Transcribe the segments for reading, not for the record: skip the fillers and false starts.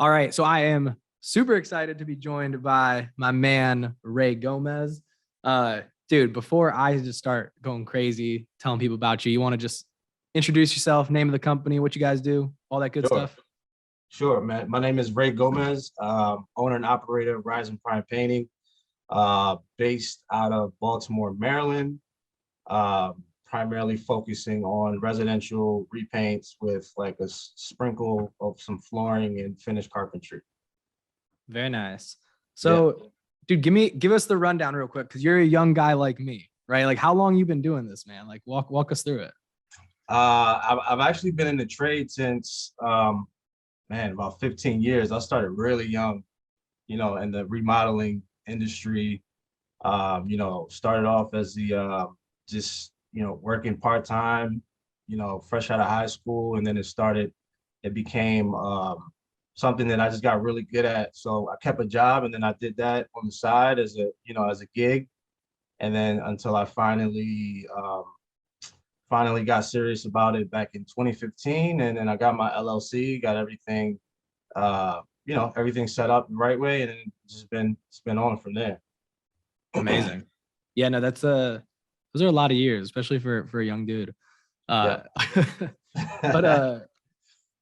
All right. So I am super excited to be joined by my man, Ray Gomez. Dude, before I just start going crazy telling people about you, you want to just introduce yourself, name of the company, what you guys do, all that good Sure, stuff? sure, man. My name is Ray Gomez, owner and operator of Rise and Prime Painting, based out of Baltimore, Maryland, primarily focusing on residential repaints with like a sprinkle of some flooring and finished carpentry. Very nice. Yeah. So, dude, give us the rundown real quick because you're a young guy like me, right? Like, how long you been doing this, man? Like, walk us through it. I've actually been in the trade since, man, about 15 years. I started really young, in the remodeling industry. Started off as the just working part time, fresh out of high school, and then it became something that I just got really good at. So I kept a job, and then I did that on the side as a gig, and then until I finally got serious about it back in 2015, and then I got my LLC, got everything everything set up the right way, and then it's been on from there. Amazing. Yeah, no, those are a lot of years, especially for a young dude. Yeah. Uh, but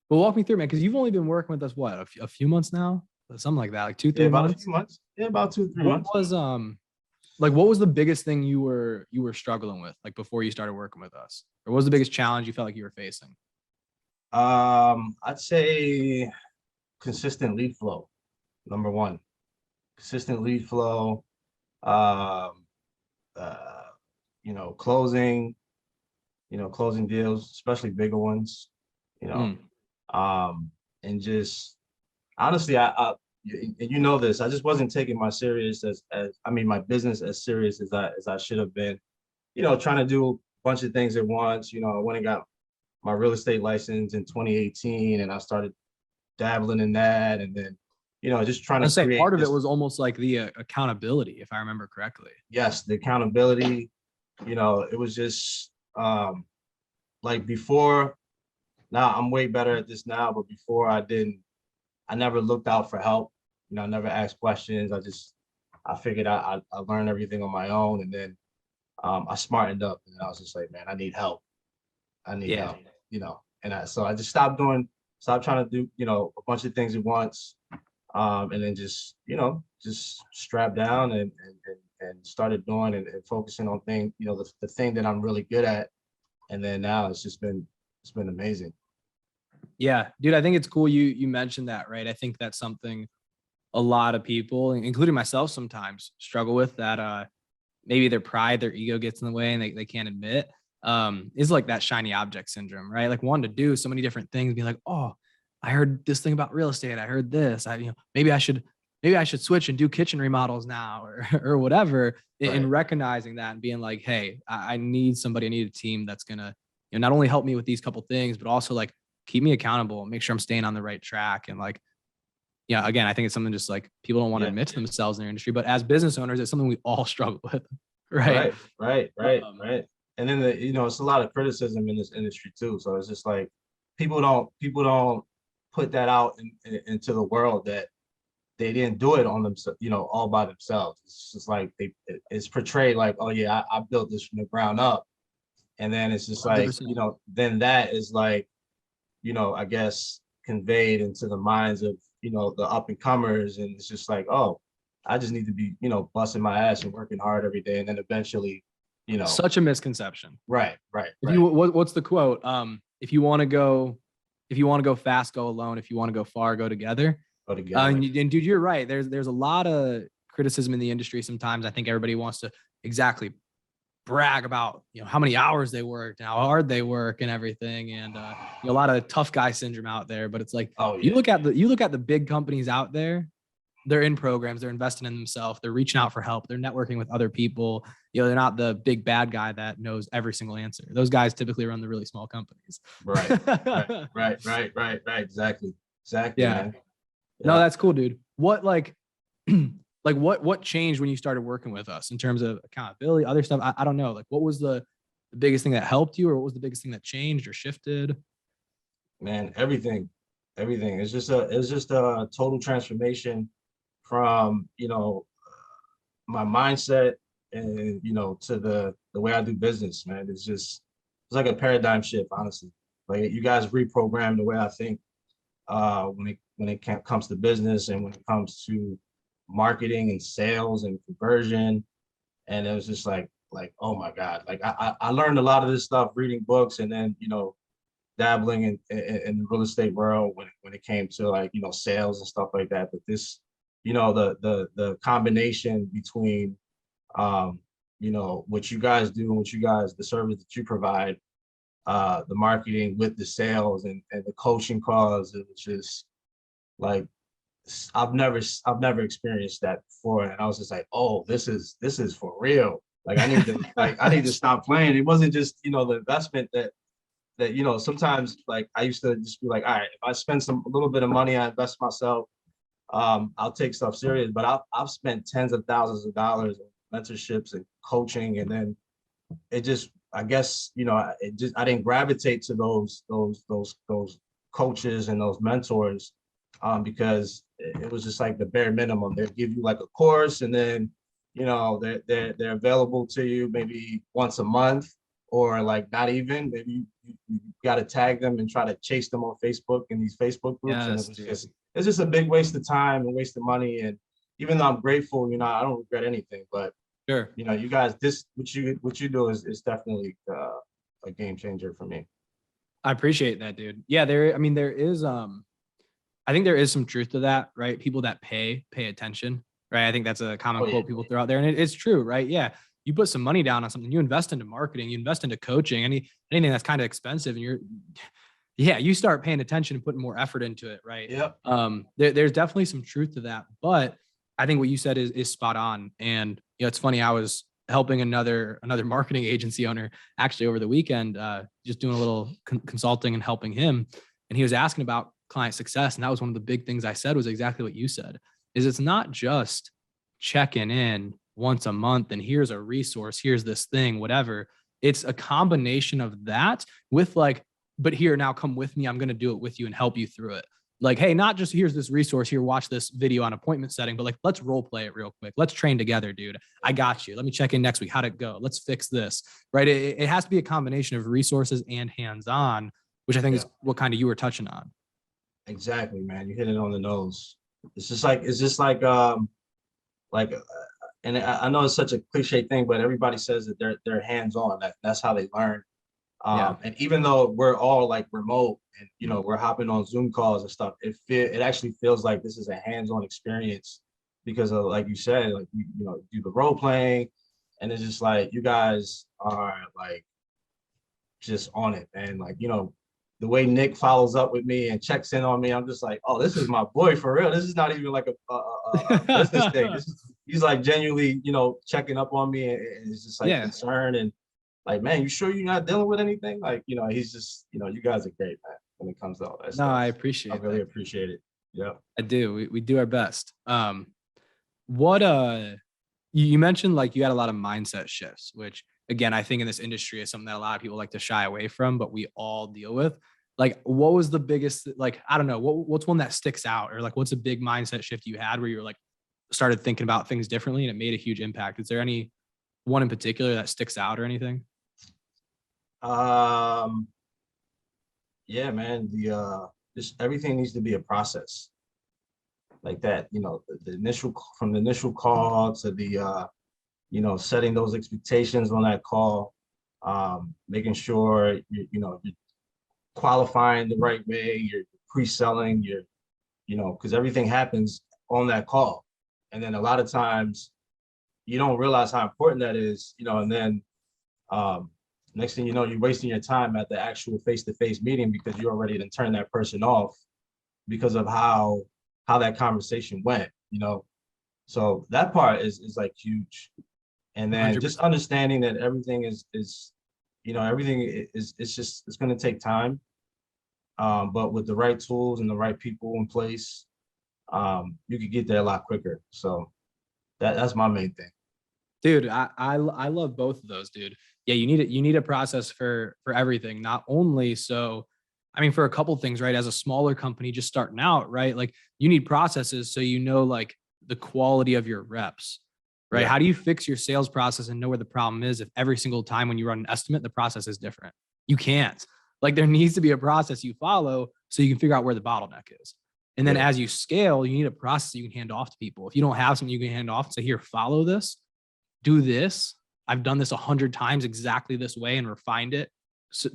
well, walk me through, man, because you've only been working with us what a few months now, something like that, like two, Yeah, three about a months. few months. Yeah, about 2, 3 What months. was like what was the biggest thing you were struggling with like before you started working with us, or what was the biggest challenge you felt like you were facing? I'd say consistent lead flow, number one. Consistent lead flow, um, uh, closing, closing deals, especially bigger ones, you know, Mm, and just honestly, you know this, I just wasn't taking my business as serious as I should have been, trying to do a bunch of things at once. I went and got my real estate license in 2018, and I started dabbling in that, and then just trying I to say create part of it this. was almost like the accountability, if I remember correctly. Yes, the accountability. It was just like before. Now I'm way better at this now, but before I never looked out for help. I never asked questions. I figured I learned everything on my own, and then I smartened up, and I was just like, man, I need help. I need Yeah. help. So I just stopped trying to do a bunch of things at once, and then just strapped down and started doing and focusing on the thing that I'm really good at, and then now it's been amazing. Yeah, dude, I think it's cool you mentioned that, right? I think that's something a lot of people, including myself, sometimes struggle with, that maybe their pride, their ego gets in the way and they can't admit, is like that shiny object syndrome, right? Like wanting to do so many different things, be like, oh, I heard this thing about real estate. I heard this. Maybe I should switch and do kitchen remodels now, or or whatever. In Right. recognizing that and being like, hey, I need somebody, I need a team that's gonna, not only help me with these couple things, but also like keep me accountable and make sure I'm staying on the right track. And like, yeah, again, I think it's something just like people don't want to Yeah. admit to themselves in their industry, but as business owners, it's something we all struggle with, right? Right. Right. Right. Um, Right. And then it's a lot of criticism in this industry too. So it's just like people don't put that out into the world that they didn't do it on themselves, all by themselves. It's just like it's portrayed like, oh yeah, I built this from the ground up. And then it's just like, 100%. then that is like, I guess conveyed into the minds of, the up and comers. And it's just like, oh, I just need to be, busting my ass and working hard every day. And then eventually, Such a misconception. right, right, If you right. what's the quote? If you want to go fast, go alone. If you want to go far, go together. Go together. And dude, you're right. There's a lot of criticism in the industry. Sometimes I think everybody wants to exactly brag about how many hours they worked and how hard they work and everything, and a lot of tough guy syndrome out there. But it's like Oh you yeah. look at the big companies out there. They're in programs, they're investing in themselves, they're reaching out for help, they're networking with other people. They're not the big bad guy that knows every single answer. Those guys typically run the really small companies. Right, right, right, right, right, right. Exactly. Exactly, Yeah. man. No, Yeah. that's cool, dude. What like like what changed when you started working with us in terms of accountability, other stuff? I don't know. Like what was the biggest thing that helped you, or what was the biggest thing that changed or shifted? Man, everything. everything. It's just a total transformation from, my mindset and, to the way I do business, man. It's like a paradigm shift, honestly. Like you guys reprogram the way I think when it comes to business and when it comes to marketing and sales and conversion. And it was just like oh my God. Like I learned a lot of this stuff reading books and then, dabbling in the real estate world when it came to like, sales and stuff like that. But this, the combination between what you guys do and the service that you provide, the marketing with the sales and the coaching calls, it was just like I've never experienced that before. And I was just like, oh, this is for real. Like I need to stop playing. It wasn't just, the investment that sometimes like I used to just be like, all right, if I spend a little bit of money, I invest myself, I'll take stuff serious. But I've spent tens of thousands of dollars in mentorships and coaching, and then it just, I guess, I didn't gravitate to those coaches and those mentors, because it was just like the bare minimum. They give you like a course, and then they're available to you maybe once a month, or like not even. Maybe you got to tag them and try to chase them on Facebook in these Facebook groups, and Yes, dude. it's just a big waste of time and waste of money. And even though I'm grateful, I don't regret anything. But Sure. you guys, this what you do is definitely a game changer for me. I appreciate that, dude. Yeah, I mean, there is, I think there is some truth to that, right? People that pay attention, right? I think that's a common Oh yeah, quote people throw out there, and it's true, right? Yeah, you put some money down on something, you invest into marketing, you invest into coaching, anything that's kind of expensive, and yeah, you start paying attention and putting more effort into it, right? yep, There's definitely some truth to that, but I think what you said is spot on. And it's funny, I was helping another marketing agency owner actually over the weekend, just doing a little consulting and helping him, and he was asking about client success, and that was one of the big things I said was exactly what you said. Is it's not just checking in once a month and here's a resource, here's this thing, whatever. It's a combination of that with like, but here, now come with me. I'm going to do it with you and help you through it. Like, hey, not just here's this resource here, watch this video on appointment setting, but like, let's role play it real quick. Let's train together, dude. I got you. Let me check in next week. How'd it go? Let's fix this, right? It has to be a combination of resources and hands-on, which I think yeah, is what kind of you were touching on. exactly, man. You hit it on the nose. It's just like and I know it's such a cliche thing, but everybody says that they're hands on. That's how they learn. Yeah. And even though we're all like remote and we're hopping on Zoom calls and stuff, it actually feels like this is a hands-on experience because of, like you said, like do the role playing, and it's just like you guys are like just on it, and like the way Nick follows up with me and checks in on me, I'm just like, oh, this is my boy for real. This is not even like a business thing. He's like genuinely checking up on me, and it's just like Yeah. concern and like, man, you sure you're not dealing with anything? Like, he's just, you guys are great, man, when it comes to all that No, stuff. I I appreciate really that. appreciate it. Yeah. I do. We do our best. What you mentioned like you had a lot of mindset shifts, which again, I think in this industry is something that a lot of people like to shy away from, but we all deal with. Like, what was the biggest, like, I don't know, what's one that sticks out, or like, what's a big mindset shift you had where you were like, started thinking about things differently and it made a huge impact? Is there any one in particular that sticks out or anything? Um, yeah, man, just everything needs to be a process like that. The initial, from the initial call to the, setting those expectations on that call, making sure you're qualifying the right way, you're pre-selling, because everything happens on that call. And then a lot of times you don't realize how important that is, and then um, next thing you know, you're wasting your time at the actual face-to-face meeting because you already done turned that person off because of how that conversation went. So that part is like huge. And then just 100%. understanding that everything is everything it's going to take time, but with the right tools and the right people in place, you could get there a lot quicker. So that's my main thing. Dude, I love both of those, dude. Yeah, you need a process for everything, not only so I mean, for a couple things, right? As a smaller company just starting out, right? Like you need processes so you know like the quality of your reps, right? Yeah. How do you fix your sales process and know where the problem is if every single time when you run an estimate, the process is different? You can't. Like there needs to be a process you follow so you can figure out where the bottleneck is. And then Yeah. as you scale, you need a process you can hand off to people. If you don't have something you can hand off and say, here, follow this, do this. I've done this 100 times exactly this way and refined it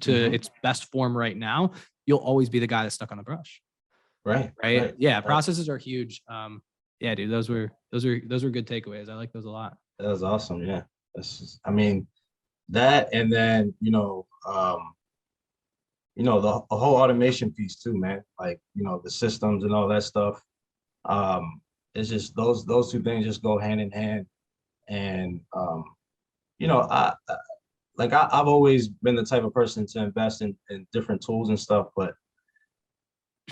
to Hmm. its best form right now. You'll always be the guy that's stuck on the brush. Right. Right. Right. Yeah. Processes are huge. Yeah, dude, those were good takeaways. I like those a lot. That was awesome. Yeah. That's just, I mean, that, and then, the whole automation piece too, man. Like, the systems and all that stuff. Um, it's just those two things just go hand in hand. And I've always been the type of person to invest in different tools and stuff, but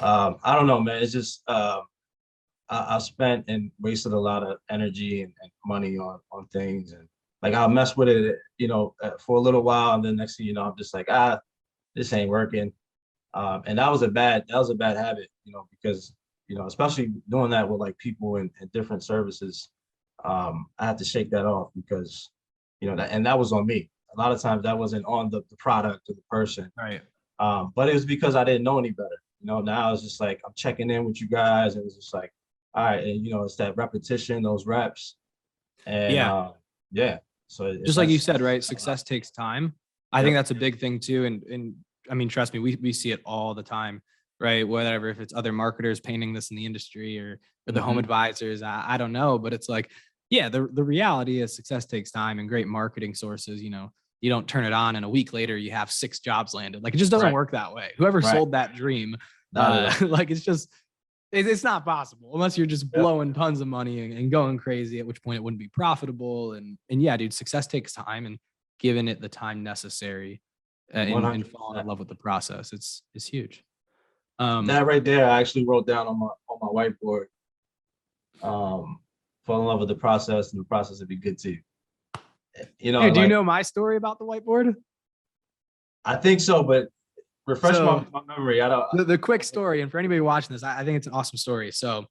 I don't know, man. It's just I've spent and wasted a lot of energy and money on things, and like I'll mess with it, for a little while, and then next thing you know, I'm just like, this ain't working. And that was a bad habit, because especially doing that with like people in different services, I had to shake that off because that was on me. A lot of times that wasn't on the product or the person, Right. but it was because I didn't know any better. Now it's just like I'm checking in with you guys, and it's just like, all right, and it's that repetition, those reps, and Yeah. yeah. So Just like you that's said, right? Success takes time. I think yep. that's a big thing too. And I mean, trust me, we see it all the time, right? Whatever, if it's other marketers painting this in the industry or the home Hmm. advisors, I don't know, but it's like, yeah, the reality is success takes time and great marketing sources, you don't turn it on and a week later you have 6 jobs landed. Like it just doesn't Right, work that way. Whoever right, sold that dream, not at all. like it's not possible unless you're just Yep, blowing tons of money and going crazy, at which point it wouldn't be profitable. And yeah, dude, success takes time, and giving it the time necessary and falling in 100%. love with the process. It's huge. Um, That right there, I actually wrote down on my whiteboard. Um, Fall in love with the process, and the process would be good too. dude, do you Like know my story about the whiteboard? I think so, but refresh So my memory. I don't. the quick story, and for anybody watching this, I think it's an awesome story. So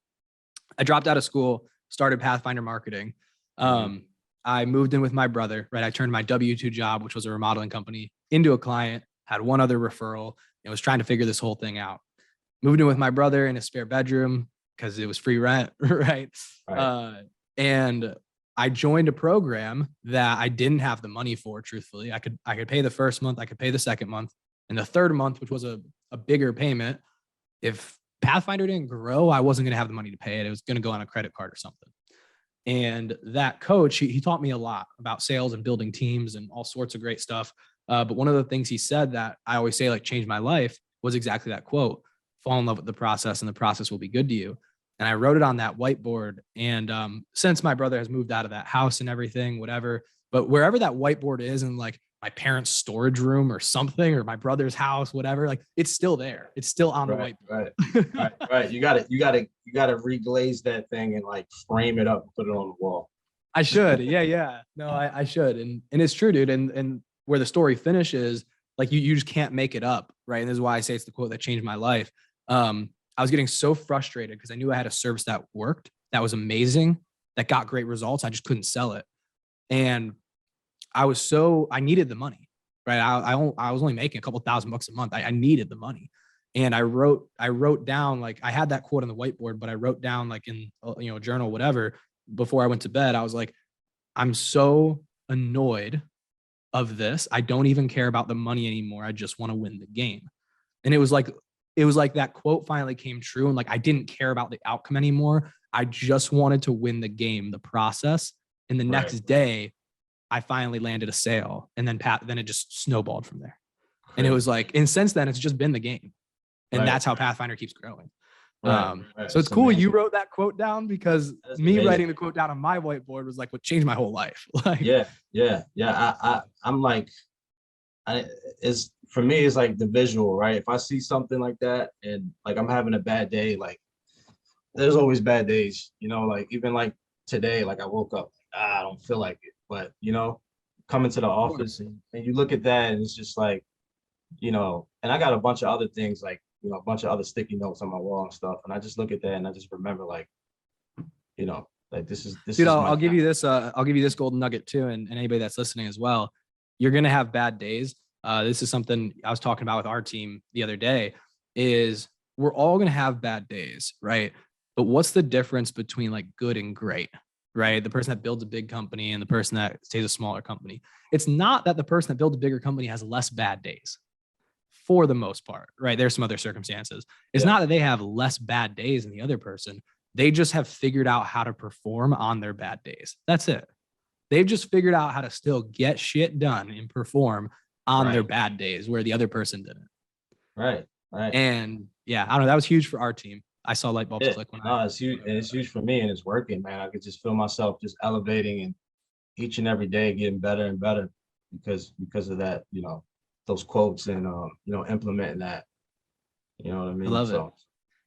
I dropped out of school, started Pathfinder marketing. Mhm. Um, I moved in with my brother, right? I turned my W-2 job, which was a remodeling company, into a client, had one other referral, and was trying to figure this whole thing out. Moved in with my brother in a spare bedroom because it was free rent, right? Right, Uh, and I joined a program that I didn't have the money for, truthfully. I could pay the first month, I could pay the second month, and the third month, which was a bigger payment, if Pathfinder didn't grow, I wasn't going to have the money to pay it. It was going to go on a credit card or something. And that coach, he taught me a lot about sales and building teams and all sorts of great stuff. But one of the things he said that I always say, like, changed my life was exactly that quote: fall in love with the process and the process will be good to you. And I wrote it on that whiteboard. And since my brother has moved out of that house and everything, whatever, but wherever that whiteboard is in like my parents' storage room or something, or my brother's house, whatever, like it's still there. It's still on the right, whiteboard. right, right. You gotta reglaze that thing and like frame it up and put it on the wall. I should. Yeah, yeah. No, I should. And it's true, dude. And where the story finishes, like you just can't make it up, right? And this is why I say it's the quote that changed my life. I was getting so frustrated because I knew I had a service that worked, that was amazing, that got great results. I just couldn't sell it. And I needed the money, right? I was only making a couple $1,000 a month. I needed the money. And I wrote down, like, I had that quote on the whiteboard, but I wrote down like in, a journal, whatever, before I went to bed. I was like, I'm so annoyed of this. I don't even care about the money anymore. I just want to win the game. And it was like that quote finally came true. And like, I didn't care about the outcome anymore. I just wanted to win the game, the process. And the Right, next day, I finally landed a sale. And then it just snowballed from there. And it was crazy. like, and since then, it's just been the game. And Right, that's how Pathfinder keeps growing. right, right. So it's It's cool you amazing. wrote that quote down, because That's me amazing. writing the quote down on my whiteboard was like what changed my whole life. Like, Yeah, yeah, yeah. I'm like, I it's for me, it's like the visual, right? If I see something like that and like I'm having a bad day, like there's always bad days, like even like today, like I woke up, I don't feel like it. But coming to the of course. office and you look at that and it's just like and I got a bunch of other things like, a bunch of other sticky notes on my wall and stuff. And I just look at that and I just remember like, like this Dude, is I'll, my I'll give time. you this. I'll give you this golden nugget too, and anybody that's listening as well. You're gonna have bad days. This is something I was talking about with our team the other day. Is we're all gonna have bad days, right? But what's the difference between like good and great, right? The person that builds a big company and the person that stays a smaller company. It's not that the person that builds a bigger company has less bad days for the most part, right? There's some other circumstances. It's Yeah. not that they have less bad days than the other person. They just have figured out how to perform on their bad days. That's it. They've just figured out how to still get shit done and perform on their Right. bad days where the other person didn't. Right. Right. And yeah, I don't know. That was huge for our team. I saw light bulbs Yeah. click when I No, it's huge. And it's huge for me and it's working, man. I could just feel myself just elevating and each and every day getting better and better because of that, those quotes and implementing that. You know what I I mean? love it. So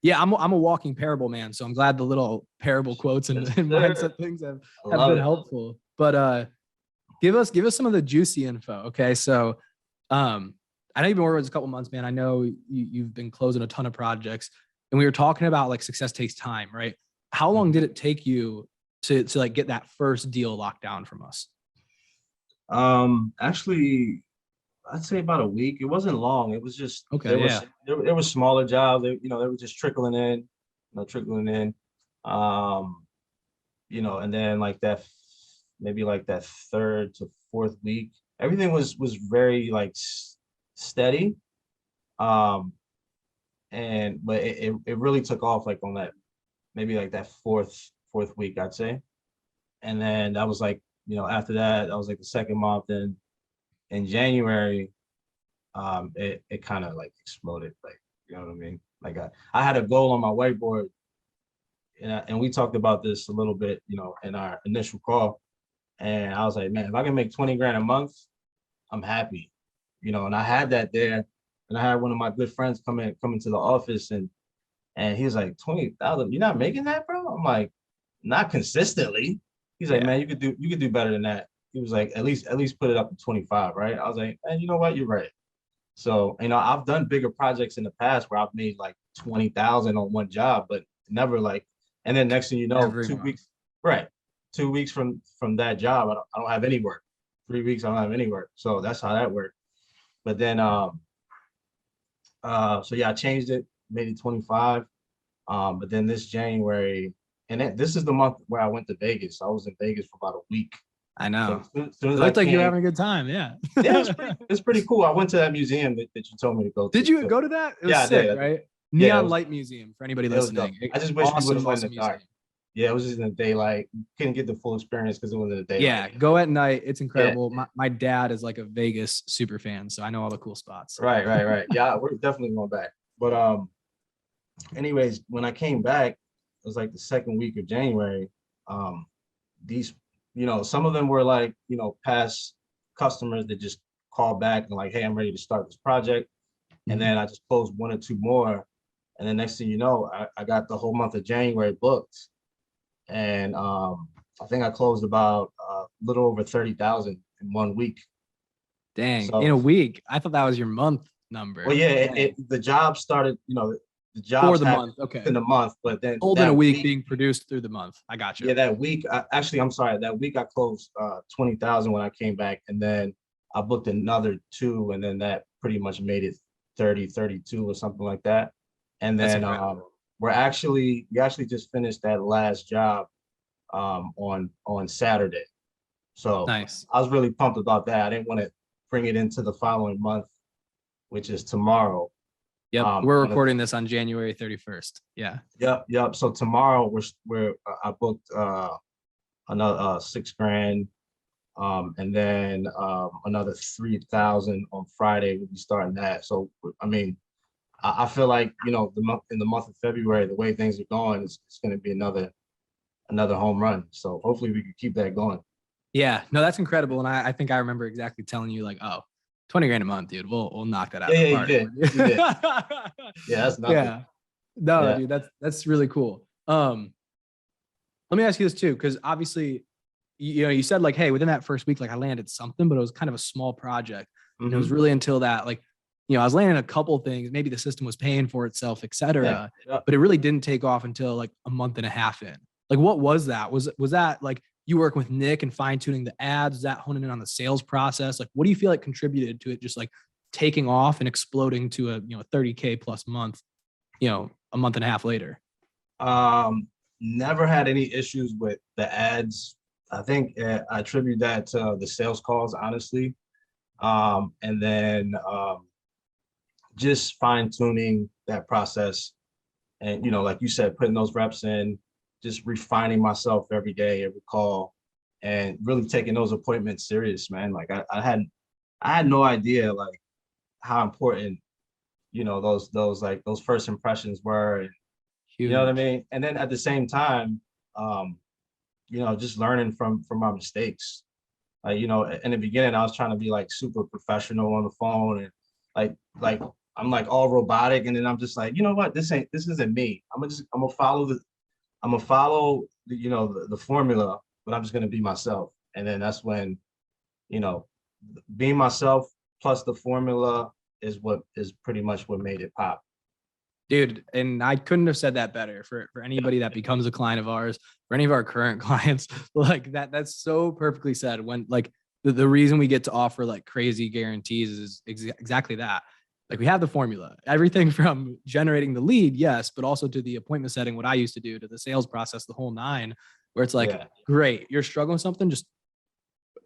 Yeah, I'm a walking parable, man. So I'm glad the little parable quotes and, yes, and sir. mindset things I have love been it. helpful. But give us some of the juicy info. Okay. So I know you've been working with us a couple months, man. I know you've been closing a ton of projects. And we were talking about like success takes time, right? How long Mhm. did it take you to like get that first deal locked down from us? Actually, I'd say about a week. It wasn't long. It was just Okay, yeah. there were smaller jobs. They were just trickling in, trickling in. Um, and then like maybe like that third to fourth week, everything was very like steady. Um, and but it really took off like on that maybe like that fourth week, I'd say. And then that was like, after that, that was like the second month. And in January, it kind of like exploded, like, you know what I mean? Like I had a goal on my whiteboard, and we talked about this a little bit, in our initial call. And I was like, man, if I can make 20 grand a month, I'm happy, and I had that there. And I had one of my good friends come into the office, and he was like, 20,000, you're not making that, bro? I'm like, not consistently. He's like, Yeah. man, you could do better than that. He was like, at least put it up to 25, right? I was like, man, you know what? You're right. So, I've done bigger projects in the past where I've made like 20,000 on one job, but never like, and then next thing you know, Every 2 weeks, month. right? 2 weeks from that job, I don't have any work. 3 weeks, I don't have any work. So that's how that worked. But then, so yeah, I changed it, made it 25. But then this January, and this is the month where I went to Vegas. I was in Vegas for about a week. I So know. as soon It as I looked like you were came, having a good time. Yeah. yeah, it's pretty cool. I went to that museum that you told me to go Did to. you So go to that? It was yeah, I sick, did. I did. right? Yeah, Neon Light Museum for anybody it was dope. listening. I just wish we would have Awesome, went in awesome the dark. museum. Yeah, it was just in the daylight. Couldn't get the full experience because it was in the daylight. Yeah, go at night. It's Yeah, incredible. My dad is like a Vegas super fan, so I know all the cool spots. right. Yeah, we're definitely going back. But anyways, when I came back, it was like the second week of January. Um, these, some of them were like, past customers that just called back and like, hey, I'm ready to start this project. And Mhm. then I just closed one or two more. And then next thing you know, I got the whole month of January booked. And I think I closed about a little over 30,000 in 1 week. Dang, in So, a week. I thought that was your month well, number. yeah, Dang. the job started, the For jobs the happened month. Okay. in the month, but then Sold in a that week, week, being produced through the month. I got you. yeah, that week, actually, I'm sorry, that week I closed 20,000 when I came back, and then I booked another two, and then that pretty much made it 30, 32 or something like that. And That's then incredible. we actually just finished that last job on Saturday. So Nice. I was really pumped about that. I didn't want to bring it into the following month, which is tomorrow. Yep. Um, We're I'm gonna, recording this on January 31st. Yeah. yep. So tomorrow I booked another 6 grand, and then another 3,000 on Friday. We'll be starting that. So I mean, I feel like in the month of February, the way things are going, it's going to be another home run. So hopefully we can keep that going. Yeah. No, that's incredible. And I think I remember exactly telling you, like, oh, 20 grand a month, dude. We'll knock that out Yeah, of the yeah, you park did, for you. you did. Yeah, that's nothing. Yeah. No, Yeah. dude, that's really cool. Let me ask you this too, because obviously, you said like, hey, within that first week, like I landed something, but it was kind of a small project. And it was Hmm. really until that, like, I was landing a couple things. Maybe the system was paying for itself, et Yeah. cetera. Yeah. But it really didn't take off until like a month and a half in. Like, what was that? Was that like you working with Nick and fine tuning the ads? Was that honing in on the sales process? Like, what do you feel like contributed to it just like taking off and exploding to a 30K plus month, a month and a half later? Never had any issues with the ads. I think I attribute that to the sales calls, honestly. And then just fine tuning that process. And, like you said, putting those reps in, just refining myself every day, every call, and really taking those appointments serious, man. Like I had no idea like how important, those first impressions were. And, you know what I Huge. mean? And then at the same time, um, just learning from my mistakes. Like, in the beginning, I was trying to be like super professional on the phone and like I'm like all robotic. And then I'm just like, you know what? This isn't me. I'm gonna follow the formula, but I'm just gonna be myself. And then that's when, you know, being myself plus the formula is pretty much what made it pop. Dude, and I couldn't have said that better for anybody that becomes a client of ours, for any of our current clients, like that's so perfectly said. When like the reason we get to offer like crazy guarantees is exactly that. Like we have the formula, everything from generating the lead, yes, but also to the appointment setting, what I used to do, to the sales process, the whole nine, where it's like, Yeah. great, you're struggling with something, just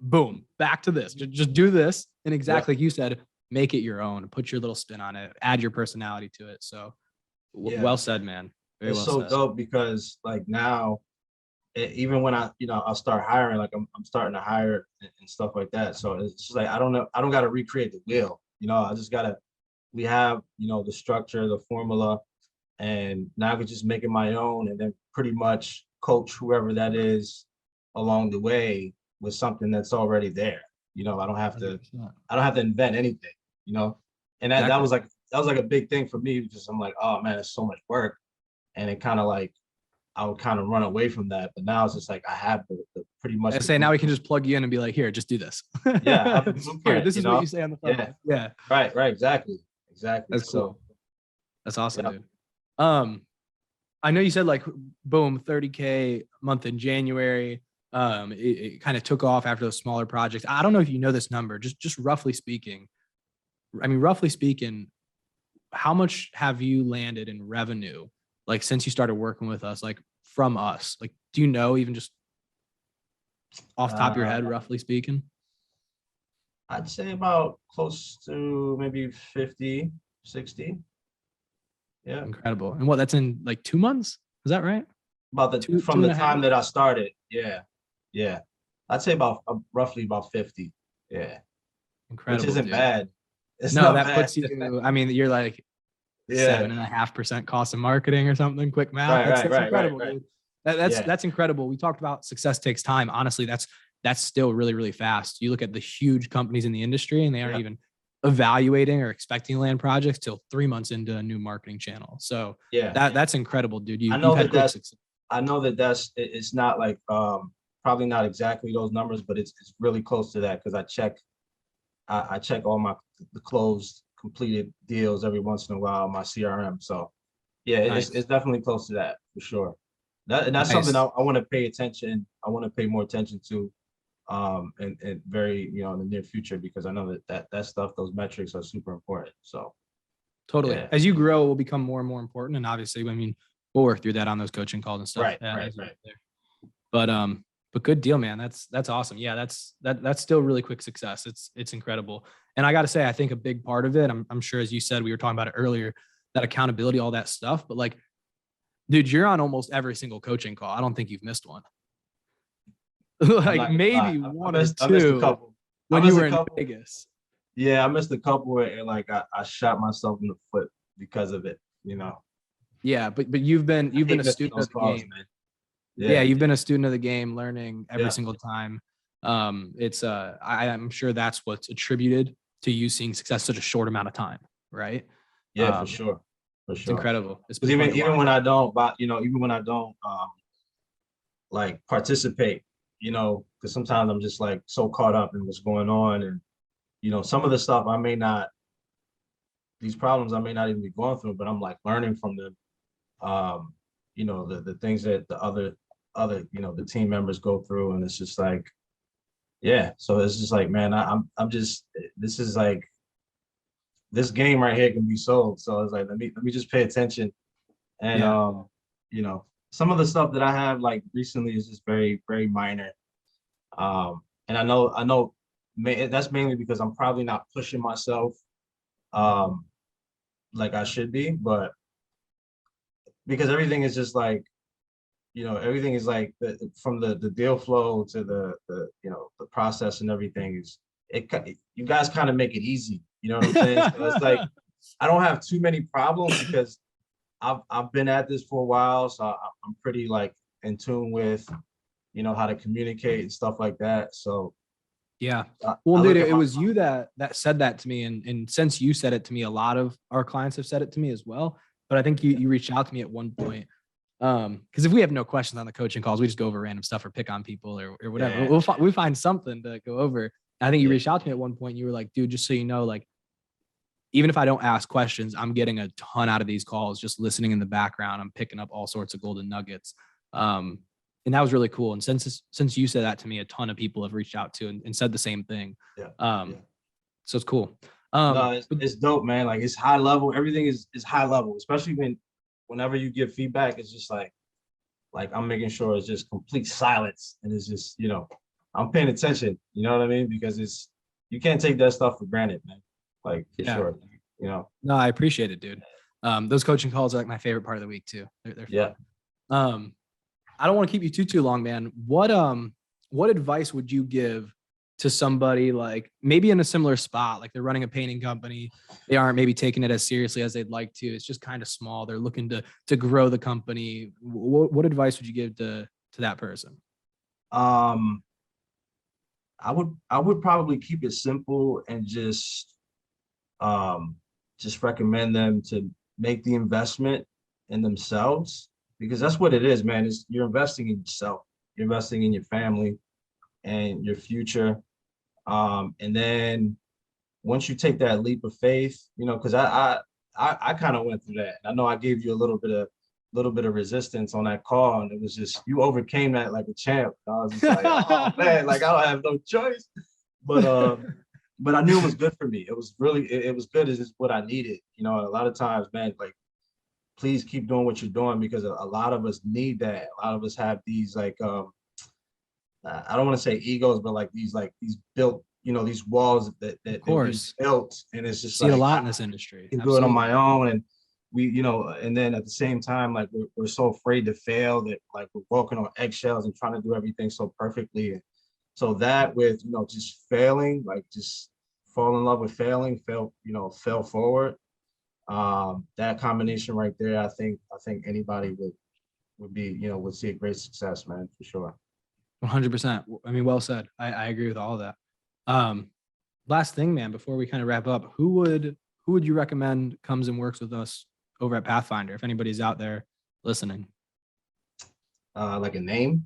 boom, back to this, just do this. And exactly Yep. like you said, make it your own, put your little spin on it, add your personality to it. So Yeah. well said, man. Very It's well so said. dope because like now, even when I'll start hiring, like I'm starting to hire and stuff like that. So it's just like, I don't know, I don't got to recreate the wheel. I just gotta, we have, the structure, the formula, and now I can just make it my own and then pretty much coach whoever that is along the way with something that's already there. I don't have to, 100%. I don't have to invent anything, you know? And that Exactly. was like, a big thing for me because I'm like, oh man, it's so much work. And it kind of like, I would kind of run away from that. But now it's just like, I have the pretty much I the say now we can blueprint. just plug you in and be like, here, just do this. Yeah, I have the Here, blueprint, this is what you say on the Yeah, phone. Yeah, right, exactly. Exactly. that's So, cool. That's awesome, yeah. dude. Um, I know you said like boom, 30K month in January. It kind of took off after those smaller projects. I don't know if you know this number, just roughly speaking. I mean, roughly speaking, how much have you landed in revenue like since you started working with us, like from us? Like, do you know even just off the top of your head, Uh, roughly speaking? I'd say about close to maybe 50, 60. Yeah. Incredible. And what, that's in like 2 months? Is that right? About the Two, from two the and a half? time that I started. Yeah. Yeah. I'd say about roughly about 50. Yeah. Which Incredible, isn't dude. bad. It's No, not that bad. puts you, I mean, you're like Yeah. 7.5% cost of marketing or something. Quick math. Right, That's right, that's right, right, incredible, right. dude. That's Yeah. that's incredible. We talked about success takes time. Honestly, that's still really, really fast. You look at the huge companies in the industry and they aren't Yeah. even evaluating or expecting land projects till 3 months into a new marketing channel. So Yeah. that's incredible, dude. I You've know had that quick that's success. I know that it's not like probably not exactly those numbers, but it's really close to that because I check all the closed completed deals every once in a while on my CRM. So yeah, it's Nice. definitely close to that for sure. And that's something Nice. I want to pay attention. I want to pay more attention to and very, in the near future because I know that stuff, those metrics are super important. So Totally. yeah. As you grow, it will become more and more important. And obviously, I mean, we'll work through that on those coaching calls and stuff. Right, right, As you right. get there. But good deal, man. That's awesome. Yeah, that's still really quick success. It's incredible. And I got to say, I think a big part of it, I'm sure, as you said, we were talking about it earlier, that accountability, all that stuff. But like, dude, you're on almost every single coaching call. I don't think you've missed one. I'm Like not gonna lie. maybe one or I missed a two couple. I when you missed were a in couple. Vegas. Yeah, I missed a couple and like I shot myself in the foot because of it. Yeah, but you've been I you've been hate a missing student those of the calls, game. man. Yeah, Yeah, you've been a student of the game, learning every yeah, single time. It's I'm sure that's what's attributed to you seeing success such a short amount of time, right? yeah, for Um, sure, for it's sure. incredible. It's Because been fun even to even watch. when I don't, but even when I don't like participate, because sometimes I'm just like so caught up in what's going on, and some of the stuff I may not these problems I may not even be going through, but I'm like learning from them. You know, the things that the other, you know, the team members go through. And it's just like, yeah. So it's just like, man, I'm just, this is like, this game right here can be sold. So it's like, let me just pay attention. And Yeah. you know, some of the stuff that I have like recently is just very, very minor. And I know that's mainly because I'm probably not pushing myself um like I should be, but because everything is just like, you know, everything is like from the deal flow to the you know, the process and everything is you guys kind of make it easy, you know what I'm saying? So it's like I don't have too many problems because I've been at this for a while, so I'm pretty like in tune with, you know, how to communicate and stuff like that. So Yeah. I, Well, I dude, look at it my was you that said that to me. And since you said it to me, a lot of our clients have said it to me as well. But I think you reached out to me at one point. Because if we have no questions on the coaching calls, we just go over random stuff or pick on people or whatever. yeah, We find something to go over. I think you yeah, reached out to me at one point. And you were like, dude, just so you know, like, even if I don't ask questions, I'm getting a ton out of these calls, just listening in the background. I'm picking up all sorts of golden nuggets. And that was really cool. And since you said that to me, a ton of people have reached out to and said the same thing. yeah, yeah. So it's cool. No, But it's dope, man. Like it's high level. Everything is high level, especially whenever you give feedback, it's just like I'm making sure it's just complete silence and it's just, you know, I'm paying attention, you know what I mean? Because you can't take that stuff for granted, man. Like for yeah, sure, you know. no, I appreciate it, dude. Those coaching calls are like my favorite part of the week too. They're Yeah. fun. Um, I don't want to keep you too long, man. What advice would you give to somebody like maybe in a similar spot, like they're running a painting company, they aren't maybe taking it as seriously as they'd like to. It's just kind of small. They're looking to grow the company. What advice would you give to that person? Um, I would probably keep it simple and um just recommend them to make the investment in themselves because that's what it is, man. Is you're investing in yourself, you're investing in your family and your future. And then once you take that leap of faith, you know, because I kind of went through that. I know I gave you a little bit of resistance on that call, and it was just you overcame that like a champ. I was just like, oh man, like I don't have no choice. But but I knew it was good for me. It was really it was good. It's just what I needed. You know, a lot of times, man, like please keep doing what you're doing because a lot of us need that. A lot of us have these like I don't want to say egos, but like these built, you know, these walls Of that we course. built, and it's just See it a like lot I in this industry. can do it on Absolutely. my own, and we, you know, and then at the same time, like we're so afraid to fail that like we're walking on eggshells and trying to do everything so perfectly, and so that with, you know, just failing, like just fall in love with failing, fail, you know, fail forward. That combination right there, I think anybody would be, you know, would see a great success, man, for sure. 100%. I mean, well said. I agree with all of that. Um, Last thing, man, before we kind of wrap up, who would you recommend comes and works with us over at Pathfinder? If anybody's out there listening, Like a name.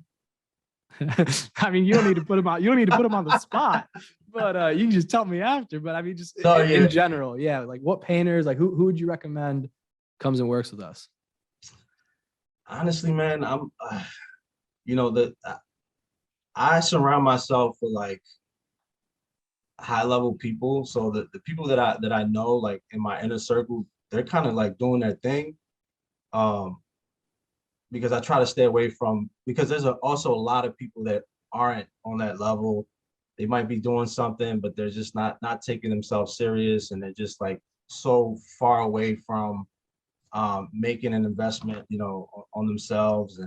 I mean, you don't need to put them out. You don't need to put them on the spot, but you can just tell me after. But I mean, just No, in yeah. general, yeah. Like, what painters? Like, who would you recommend comes and works with us? Honestly, man, you know, I surround myself with like high level people. So the people that I know, like in my inner circle, they're kind of like doing their thing. Um, because I try to stay away from because there's also a lot of people that aren't on that level. They might be doing something, but they're just not taking themselves serious, and they're just like so far away from making an investment, you know, on themselves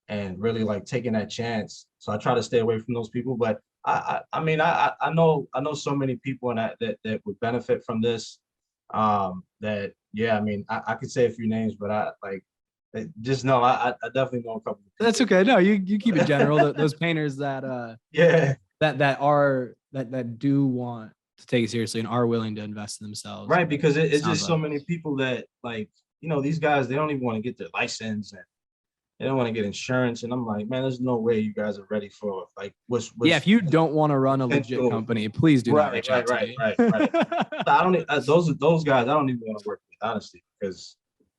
and really like taking that chance. So I try to stay away from those people. But I mean I know so many people and that would benefit from this. That yeah, I mean I could say a few names, but I like just know I definitely know a couple of That's people. okay. No, you keep it general. Those painters Yeah, that do want to take it seriously and are willing to invest in themselves. right. Because It it's sounds just so like. many people that like, you know, these guys they don't even want to get their license, They don't want to get insurance. And I'm like, man, there's no way you guys are ready for like Yeah, if you what's don't want to run a legit potential. company, please do not Right, reach right, out to right, me. right, right. I don't those guys I don't even want to work with, honestly, because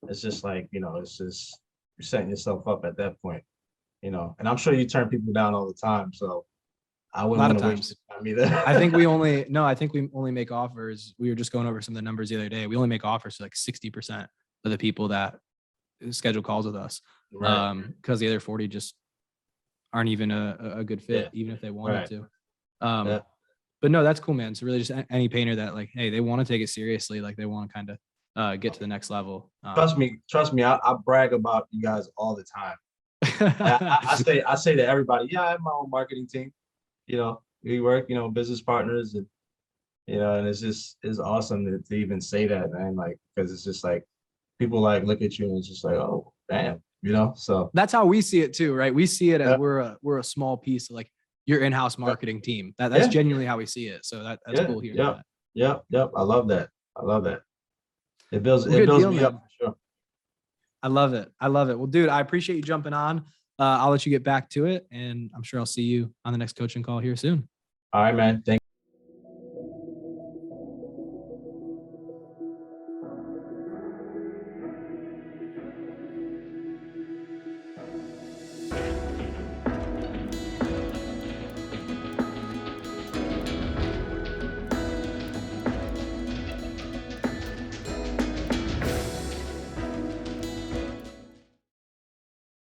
it's just like, it's just you're setting yourself up at that point, and I'm sure you turn people down all the time. So I A wouldn't lot of want to waste times. your time either. I think we only no, I think we only make offers. We were just going over some of the numbers the other day. We only make offers to like 60% of the people that schedule calls with us. Right. Because the other 40 just aren't even a good fit, Yeah. even if they wanted Right. to. Yeah. But no, that's cool, man. So really just any painter that like, hey, they want to take it seriously, like they want to kind of get to the next level. Trust me. I brag about you guys all the time. I say to everybody, yeah, I have my own marketing team. We work, business partners, and it's awesome to even say that, man. Like, because it's just like people like look at you and it's just like, oh, damn, So That's how we see it too, right? We see it as yeah, we're a small piece of like your in-house yeah, marketing team. That's yeah, genuinely how we see it. So that's yeah, cool hearing yeah, that. yeah, yeah. I love that. I love that. It builds Well, it good builds deal, me up man. for sure. I love it. I love it. Well, dude, I appreciate you jumping on. I'll let you get back to it, and I'm sure I'll see you on the next coaching call here soon. All right, man. Thank